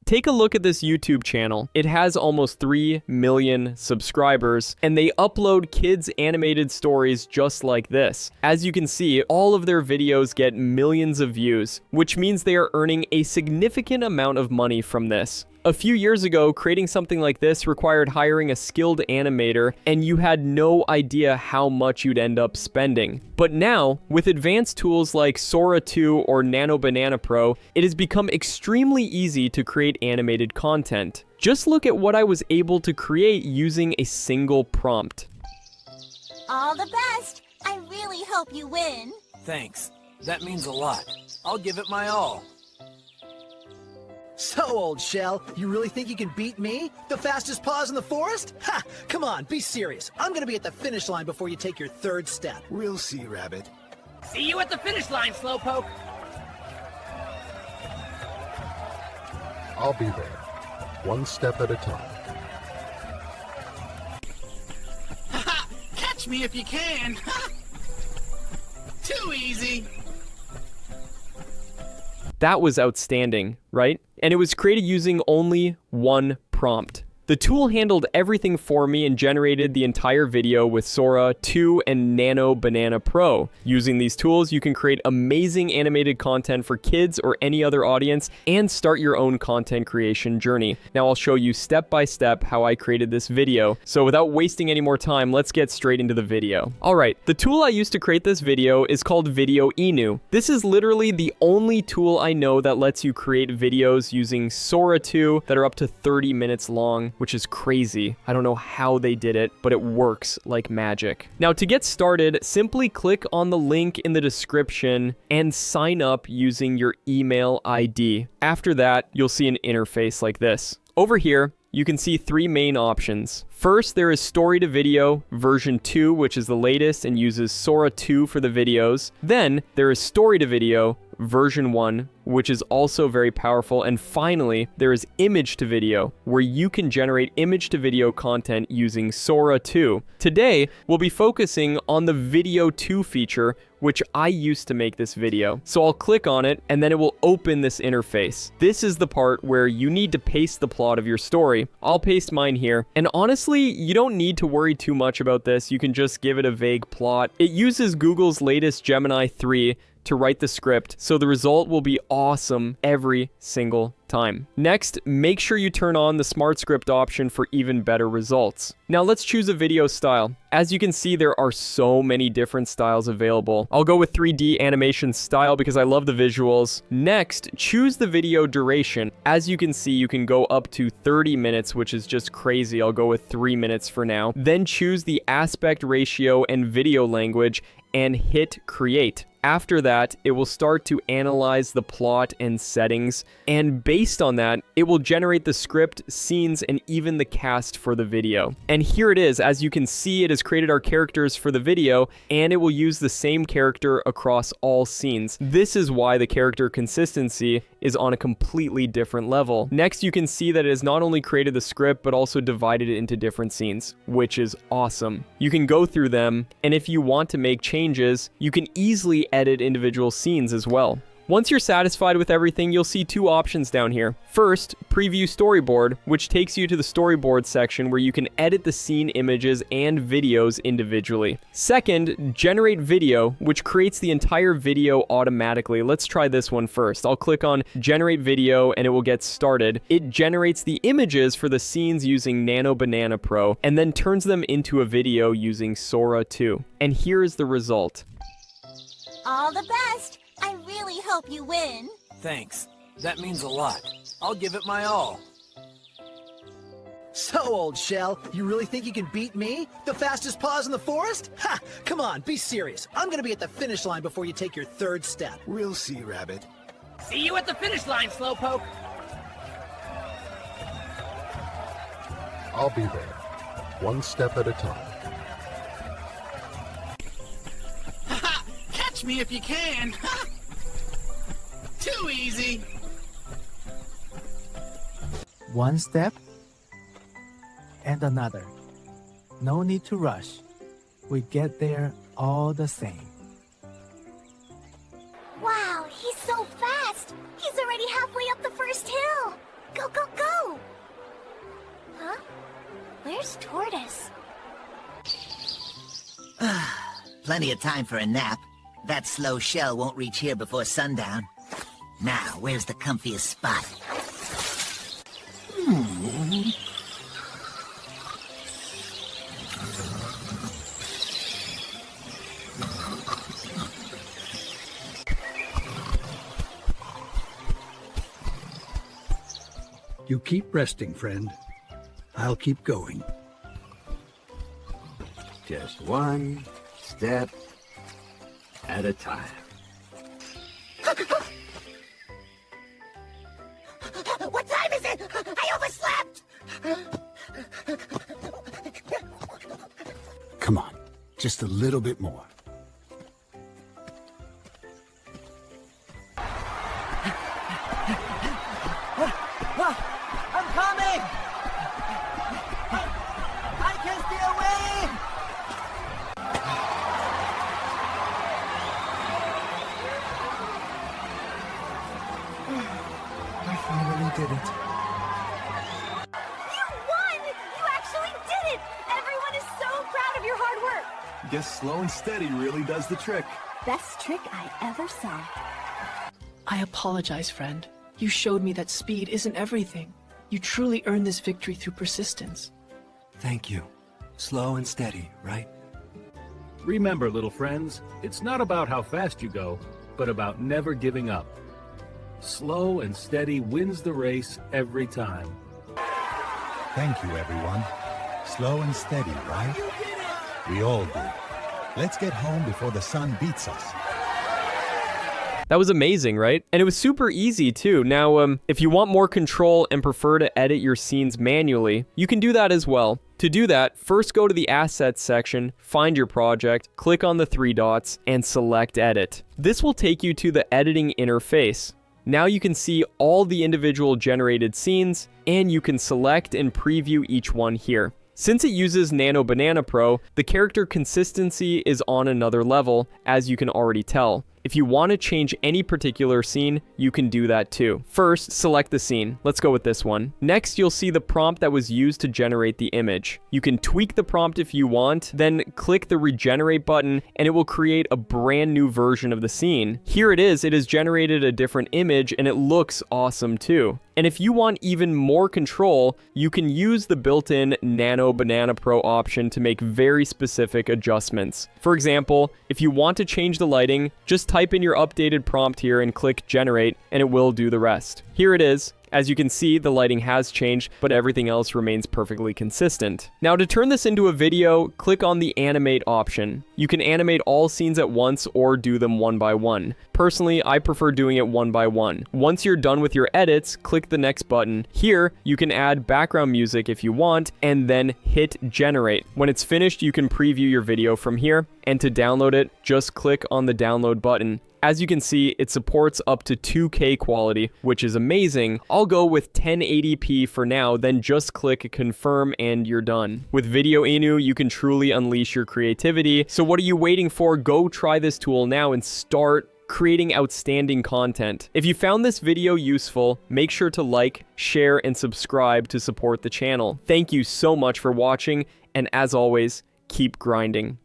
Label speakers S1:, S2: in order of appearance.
S1: Take a look at this YouTube channel. It has almost 3 million subscribers, and they upload kids' animated stories just like this. As you can see, all of their videos get millions of views, which means they are earning a significant amount of money from this. A few years ago, creating something like this required hiring a skilled animator, and you had no idea how much you'd end up spending. But now, with advanced tools like Sora 2 or Nano Banana Pro, it has become extremely easy to create animated content. Just look at what I was able to create using a single prompt.
S2: All the best! I really hope you win.
S3: Thanks. That means a lot. I'll give it my all.
S4: So, old shell, you really think you can beat me? The fastest paws in the forest? Ha! Come on, be serious. I'm gonna be at the finish line before you take your third step.
S5: We'll see, Rabbit.
S6: See you at the finish line, Slowpoke.
S5: I'll be there, one step at a time.
S6: Catch me if you can. Too easy.
S1: That was outstanding, right? And it was created using only one prompt. The tool handled everything for me and generated the entire video with Sora 2 and Nano Banana Pro. Using these tools, you can create amazing animated content for kids or any other audience and start your own content creation journey. Now I'll show you step by step how I created this video. So without wasting any more time, let's get straight into the video. Alright, the tool I used to create this video is called Video Inu. This is literally the only tool I know that lets you create videos using Sora 2 that are up to 30 minutes long, which is crazy. I don't know how they did it, but it works like magic. Now, to get started, simply click on the link in the description and sign up using your email ID. After that, you'll see an interface like this. Over here, you can see 3 main options. First, there is Story to Video version 2, which is the latest and uses Sora 2 for the videos. Then, there is Story to Video version 1, which is also very powerful. And finally, there is Image to Video, where you can generate image to video content using Sora 2. Today, we'll be focusing on the Video 2 feature, which I used to make this video. So I'll click on it, and then it will open this interface. This is the part where you need to paste the plot of your story. I'll paste mine here, and honestly, you don't need to worry too much about this. You can just give it a vague plot. It uses Google's latest Gemini 3 to write the script, so the result will be awesome every single time. Next, make sure you turn on the Smart Script option for even better results. Now let's choose a video style. As you can see, there are so many different styles available. I'll go with 3D animation style because I love the visuals. Next, choose the video duration. As you can see, you can go up to 30 minutes, which is just crazy. I'll go with 3 minutes for now. Then choose the aspect ratio and video language and hit create. After that, it will start to analyze the plot and settings, and based on that, it will generate the script, scenes, and even the cast for the video. And here it is. As you can see, it has created our characters for the video, and it will use the same character across all scenes. This is why the character consistency is on a completely different level. Next, you can see that it has not only created the script, but also divided it into different scenes, which is awesome. You can go through them, and if you want to make changes, you can easily edit individual scenes as well. Once you're satisfied with everything, you'll see 2 options down here. First, Preview Storyboard, which takes you to the storyboard section where you can edit the scene images and videos individually. Second, Generate Video, which creates the entire video automatically. Let's try this one first. I'll click on Generate Video and it will get started. It generates the images for the scenes using Nano Banana Pro and then turns them into a video using Sora 2. And here is the result.
S2: All the best! I really hope you win.
S3: Thanks. That means a lot. I'll give it my all.
S4: So, old shell, you really think you can beat me? The fastest paws in the forest? Ha! Come on, be serious. I'm gonna be at the finish line before you take your third step.
S5: We'll see, Rabbit.
S6: See you at the finish line, Slowpoke.
S5: I'll be there, one step at a time.
S6: Catch me if you can. Too easy.
S7: One step and another. No need to rush. We get there all the same.
S2: Wow, he's so fast! He's already halfway up the first hill! Go, go, this tortoise?
S8: Plenty of time for a nap. That slow shell won't reach here before sundown. Now, where's the comfiest spot?
S9: You keep resting, friend. I'll keep going.
S3: Just one step at a time.
S2: What time is it? I overslept!
S9: Come on, just a little bit more.
S4: I'm coming! I can stay away!
S7: I finally did it.
S2: You won! You actually did it! Everyone is so proud of your hard work!
S3: Guess slow and steady really does the trick.
S2: Best trick I ever saw.
S10: I apologize, friend. You showed me that speed isn't everything. You truly earned this victory through persistence.
S3: Thank you. Slow and steady, right?
S11: Remember, little friends, it's not about how fast you go, but about never giving up. Slow and steady wins the race every time.
S12: Thank you, everyone. Slow and steady, right? We all did. Let's get home before the sun beats us.
S1: That was amazing, right? And it was super easy too. Now, if you want more control and prefer to edit your scenes manually, you can do that as well. To do that, first go to the Assets section, find your project, click on the three dots, and select Edit. This will take you to the editing interface. Now you can see all the individual generated scenes, and you can select and preview each one here. Since it uses Nano Banana Pro, the character consistency is on another level, as you can already tell. If you want to change any particular scene, you can do that too. First, select the scene. Let's go with this one. Next, you'll see the prompt that was used to generate the image. You can tweak the prompt if you want, then click the regenerate button, and it will create a brand new version of the scene. Here it has generated a different image, and it looks awesome too. And if you want even more control, you can use the built-in Nano Banana Pro option to make very specific adjustments. For example, if you want to change the lighting, just type in your updated prompt here and click generate, and it will do the rest. Here it is. As you can see, the lighting has changed, but everything else remains perfectly consistent. Now, to turn this into a video, click on the animate option. You can animate all scenes at once or do them one by one. Personally, I prefer doing it one by one. Once you're done with your edits, click the next button. Here, you can add background music if you want, and then hit generate. When it's finished, you can preview your video from here, and to download it, just click on the download button. As you can see, it supports up to 2K quality, which is amazing. I'll go with 1080p for now, then just click confirm and you're done. With Video Inu, you can truly unleash your creativity. So what are you waiting for? Go try this tool now and start creating outstanding content. If you found this video useful, make sure to like, share, and subscribe to support the channel. Thank you so much for watching, and as always, keep grinding.